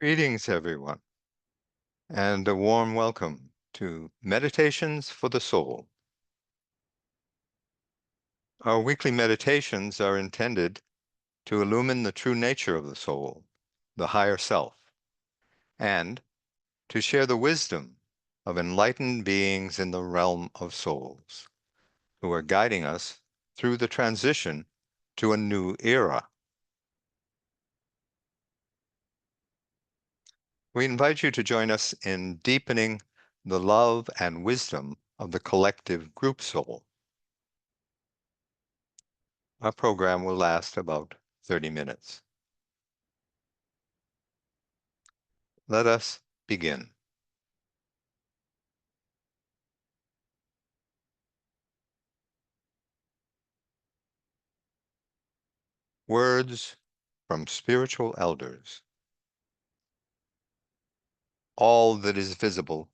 Greetings, everyone, and a warm welcome to Meditations for the Soul. Our weekly meditations are intended to illumine the true nature of the soul, the higher self, and to share the wisdom of enlightened beings in the realm of souls, who are guiding us through the transition to a new era. We invite you to join us in deepening the love and wisdom of the collective group soul. Our program will last about 30 minutes. Let us begin. Words from spiritual elders. All that is visible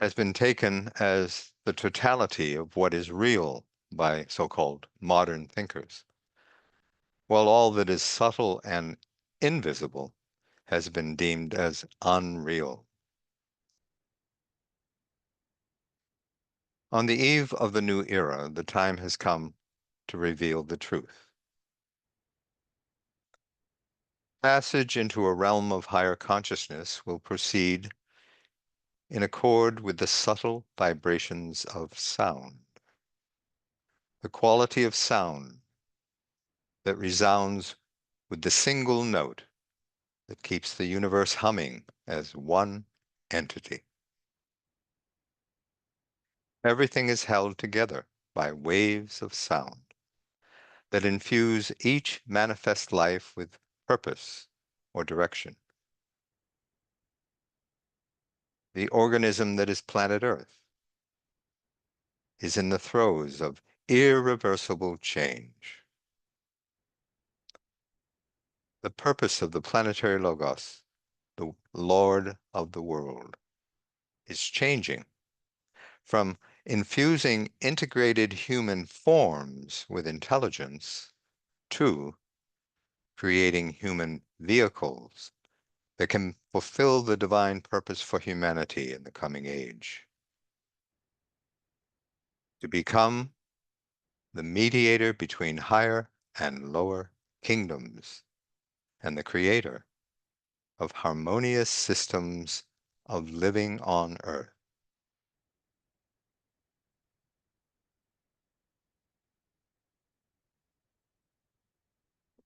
has been taken as the totality of what is real by so-called modern thinkers, while all that is subtle and invisible has been deemed as unreal. On the eve of the new era, the time has come to reveal the truth. Passage into a realm of higher consciousness will proceed in accord with the subtle vibrations of sound. The quality of sound that resounds with the single note that keeps the universe humming as one entity. Everything is held together by waves of sound that infuse each manifest life with purpose or direction. The organism that is planet Earth is in the throes of irreversible change. The purpose of the planetary Logos, the Lord of the world, is changing from infusing integrated human forms with intelligence to creating human vehicles that can fulfill the divine purpose for humanity in the coming age. To become the mediator between higher and lower kingdoms and the creator of harmonious systems of living on Earth.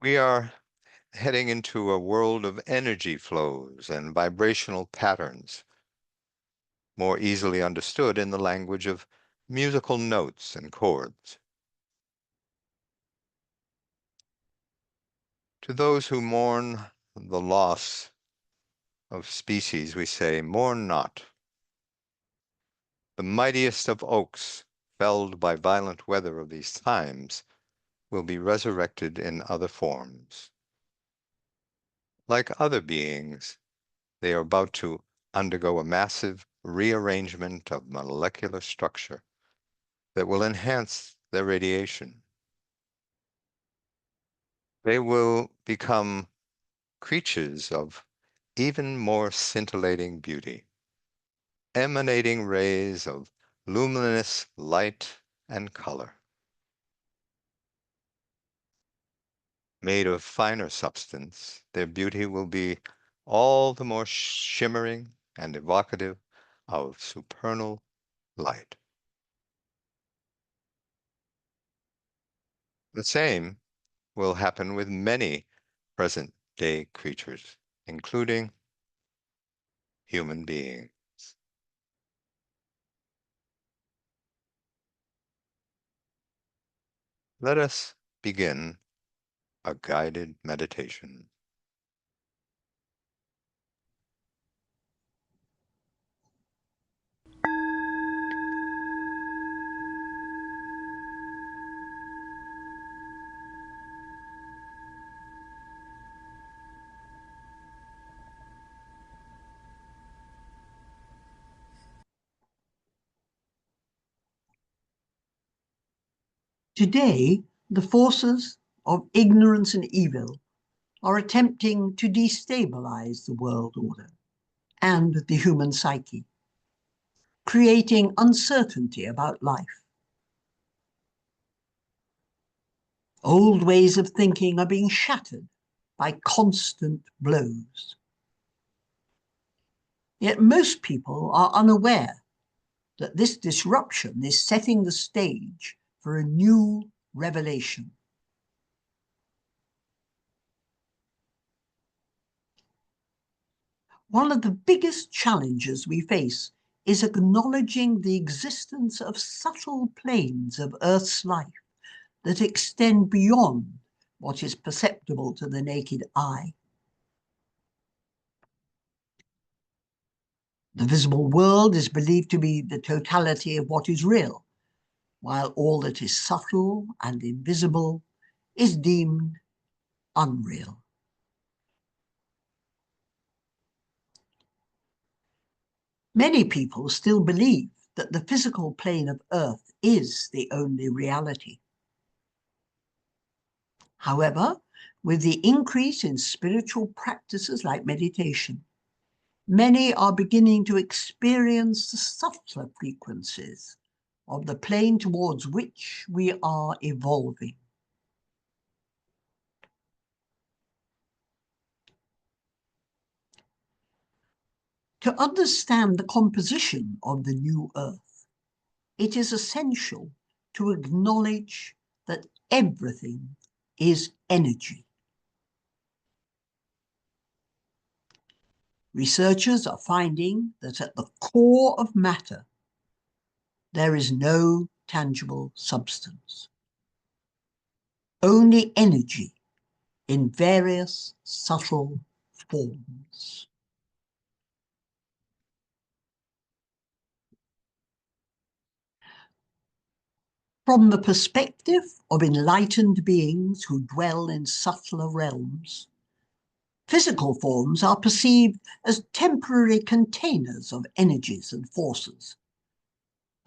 We are heading into a world of energy flows and vibrational patterns, more easily understood in the language of musical notes and chords. To those who mourn the loss of species, we say, mourn not. The mightiest of oaks, felled by violent weather of these times, will be resurrected in other forms. Like other beings, they are about to undergo a massive rearrangement of molecular structure that will enhance their radiation. They will become creatures of even more scintillating beauty, emanating rays of luminous light and color. Made of finer substance, their beauty will be all the more shimmering and evocative of supernal light. The same will happen with many present-day creatures, including human beings. Let us begin a guided meditation. Today, the forces of ignorance and evil are attempting to destabilize the world order and the human psyche, creating uncertainty about life. Old ways of thinking are being shattered by constant blows. Yet most people are unaware that this disruption is setting the stage for a new revelation. One of the biggest challenges we face is acknowledging the existence of subtle planes of Earth's life that extend beyond what is perceptible to the naked eye. The visible world is believed to be the totality of what is real, while all that is subtle and invisible is deemed unreal. Many people still believe that the physical plane of Earth is the only reality. However, with the increase in spiritual practices like meditation, many are beginning to experience the subtler frequencies of the plane towards which we are evolving. To understand the composition of the new Earth, it is essential to acknowledge that everything is energy. Researchers are finding that at the core of matter, there is no tangible substance, only energy in various subtle forms. From the perspective of enlightened beings who dwell in subtler realms, physical forms are perceived as temporary containers of energies and forces,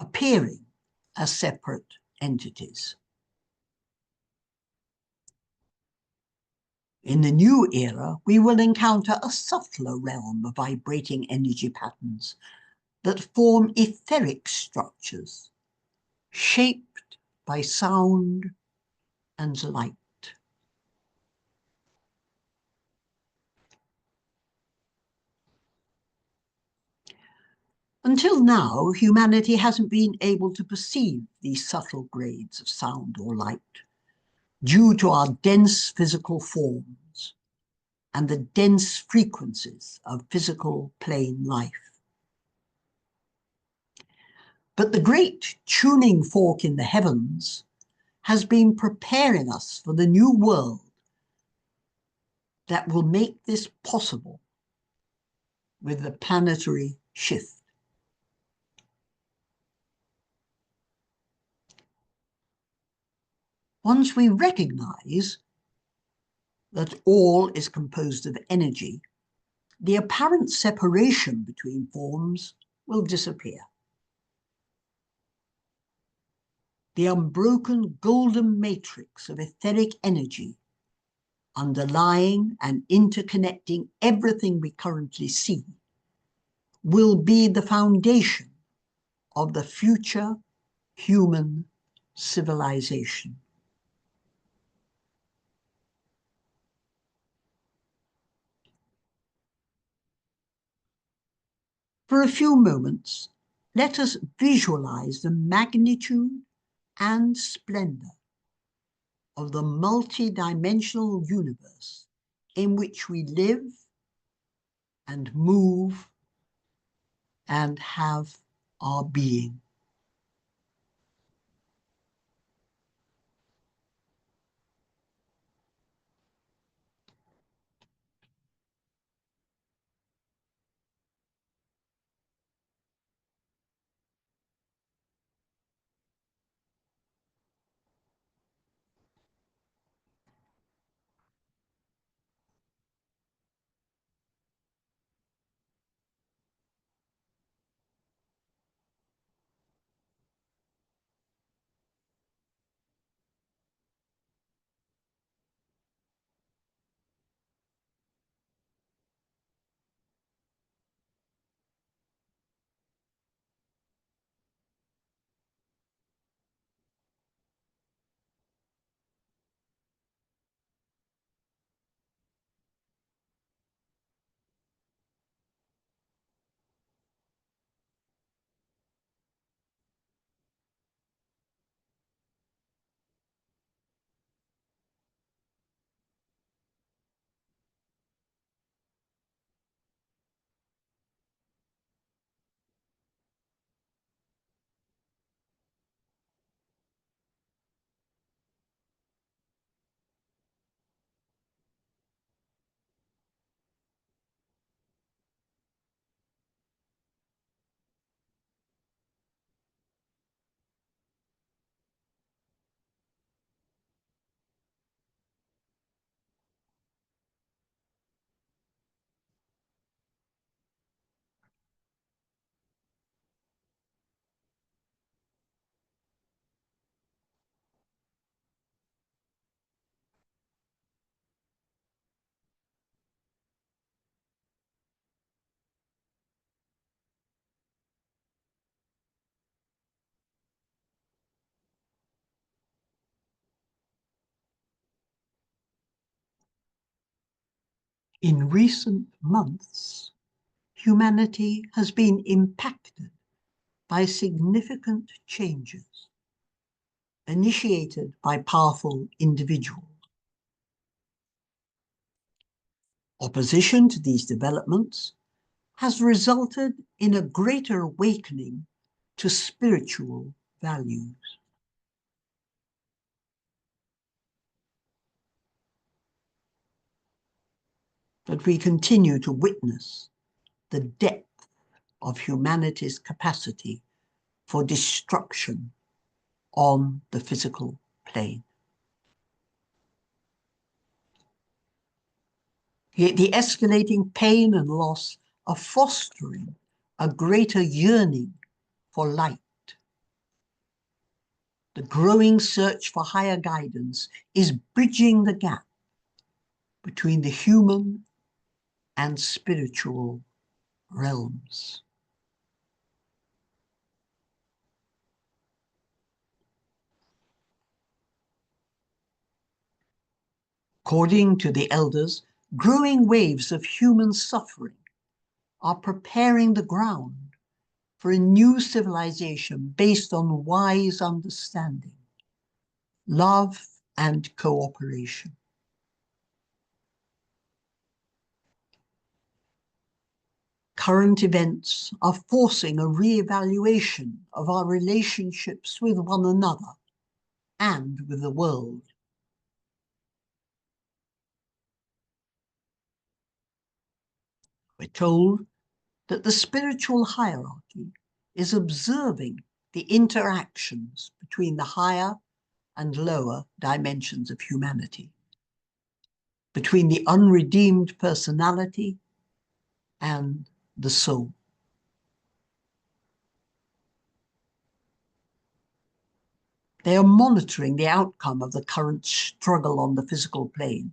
appearing as separate entities. In the new era, we will encounter a subtler realm of vibrating energy patterns that form etheric structures shaped by sound and light. Until now, humanity hasn't been able to perceive these subtle grades of sound or light due to our dense physical forms and the dense frequencies of physical plane life. But the great tuning fork in the heavens has been preparing us for the new world that will make this possible with the planetary shift. Once we recognize that all is composed of energy, the apparent separation between forms will disappear. The unbroken golden matrix of etheric energy underlying and interconnecting everything we currently see will be the foundation of the future human civilization. For a few moments, let us visualize the magnitude and splendor of the multi-dimensional universe in which we live and move and have our being. In recent months, humanity has been impacted by significant changes initiated by powerful individuals. Opposition to these developments has resulted in a greater awakening to spiritual values. But we continue to witness the depth of humanity's capacity for destruction on the physical plane. Yet the escalating pain and loss are fostering a greater yearning for light. The growing search for higher guidance is bridging the gap between the human and spiritual realms. According to the elders, growing waves of human suffering are preparing the ground for a new civilization based on wise understanding, love, and cooperation. Current events are forcing a re-evaluation of our relationships with one another and with the world. We're told that the spiritual hierarchy is observing the interactions between the higher and lower dimensions of humanity, between the unredeemed personality and the soul. They are monitoring the outcome of the current struggle on the physical plane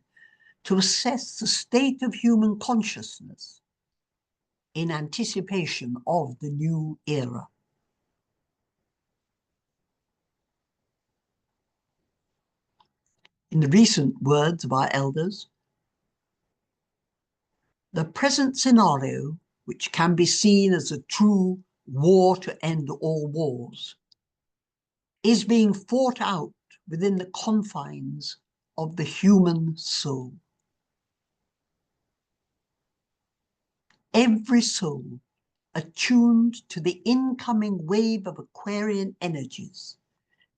to assess the state of human consciousness in anticipation of the new era. In the recent words of our elders, the present scenario, which can be seen as a true war to end all wars, is being fought out within the confines of the human soul. Every soul attuned to the incoming wave of Aquarian energies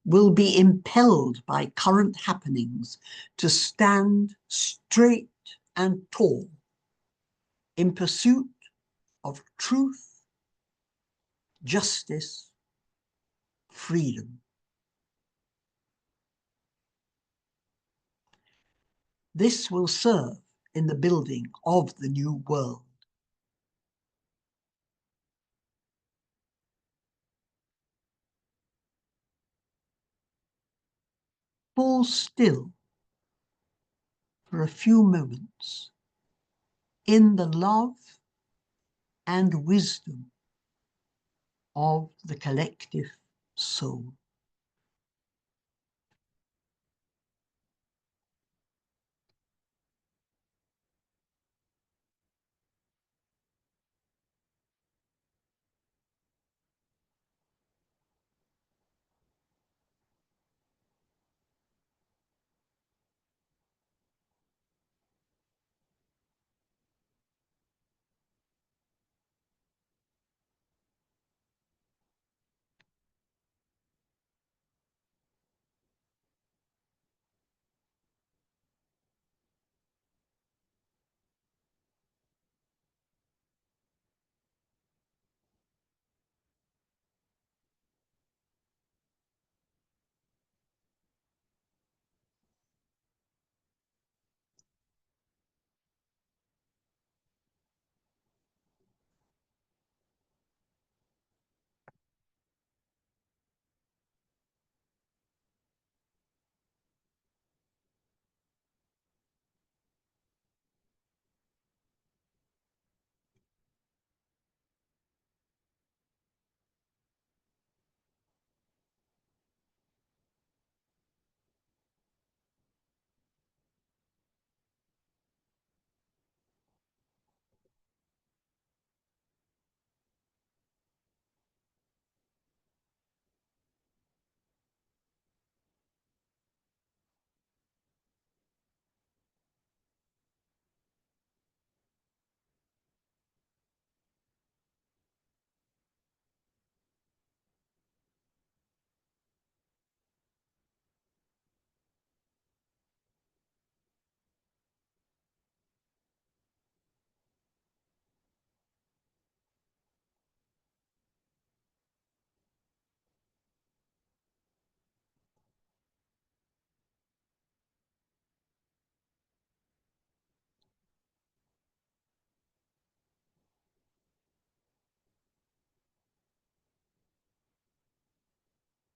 will be impelled by current happenings to stand straight and tall in pursuit of truth, justice, freedom. This will serve in the building of the new world. Fall still for a few moments in the love and wisdom of the collective soul.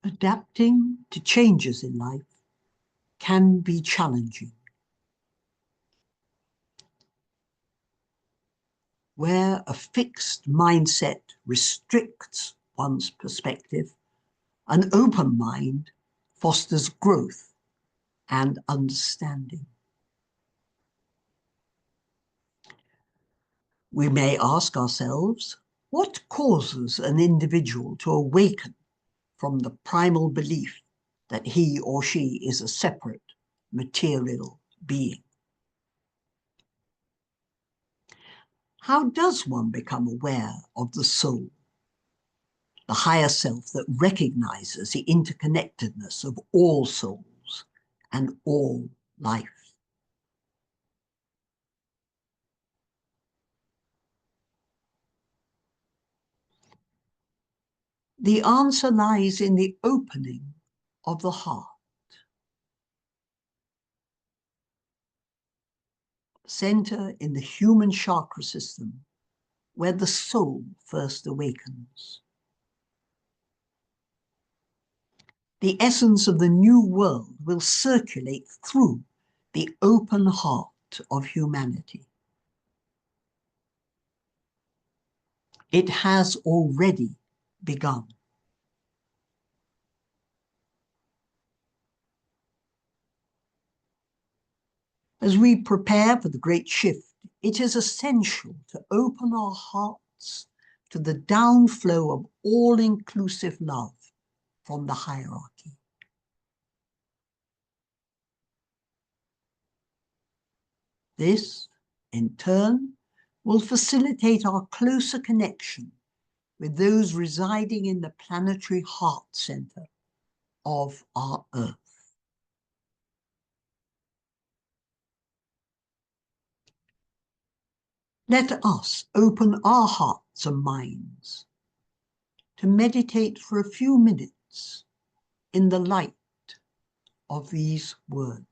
Adapting to changes in life can be challenging. Where a fixed mindset restricts one's perspective, an open mind fosters growth and understanding. We may ask ourselves, what causes an individual to awaken from the primal belief that he or she is a separate material being? How does one become aware of the soul, the higher self that recognizes the interconnectedness of all souls and all life? The answer lies in the opening of the heart. Center in the human chakra system where the soul first awakens. The essence of the new world will circulate through the open heart of humanity. It has already begun. As we prepare for the great shift, it is essential to open our hearts to the downflow of all-inclusive love from the hierarchy. This, in turn, will facilitate our closer connection with those residing in the planetary heart center of our Earth. Let us open our hearts and minds to meditate for a few minutes in the light of these words.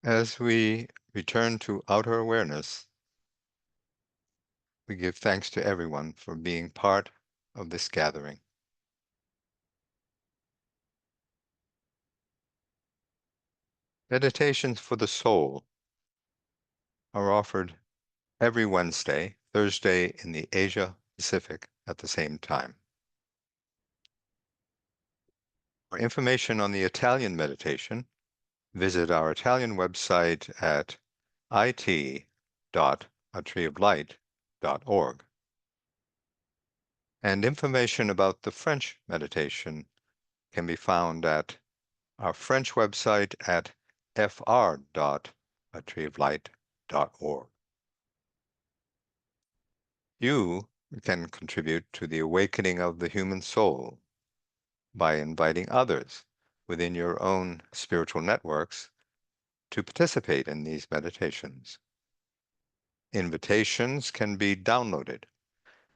As we return to outer awareness, we give thanks to everyone for being part of this gathering. Meditations for the soul are offered every Wednesday, Thursday in the Asia Pacific at the same time. For information on the Italian meditation, visit our Italian website at it.atreeoflight.org. And information about the French meditation can be found at our French website at fr.atreeoflight.org. You can contribute to the awakening of the human soul by inviting others within your own spiritual networks to participate in these meditations. Invitations can be downloaded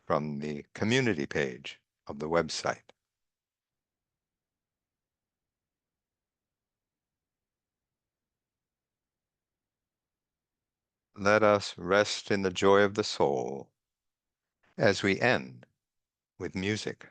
from the community page of the website. Let us rest in the joy of the soul as we end with music.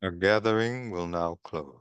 Our gathering will now close.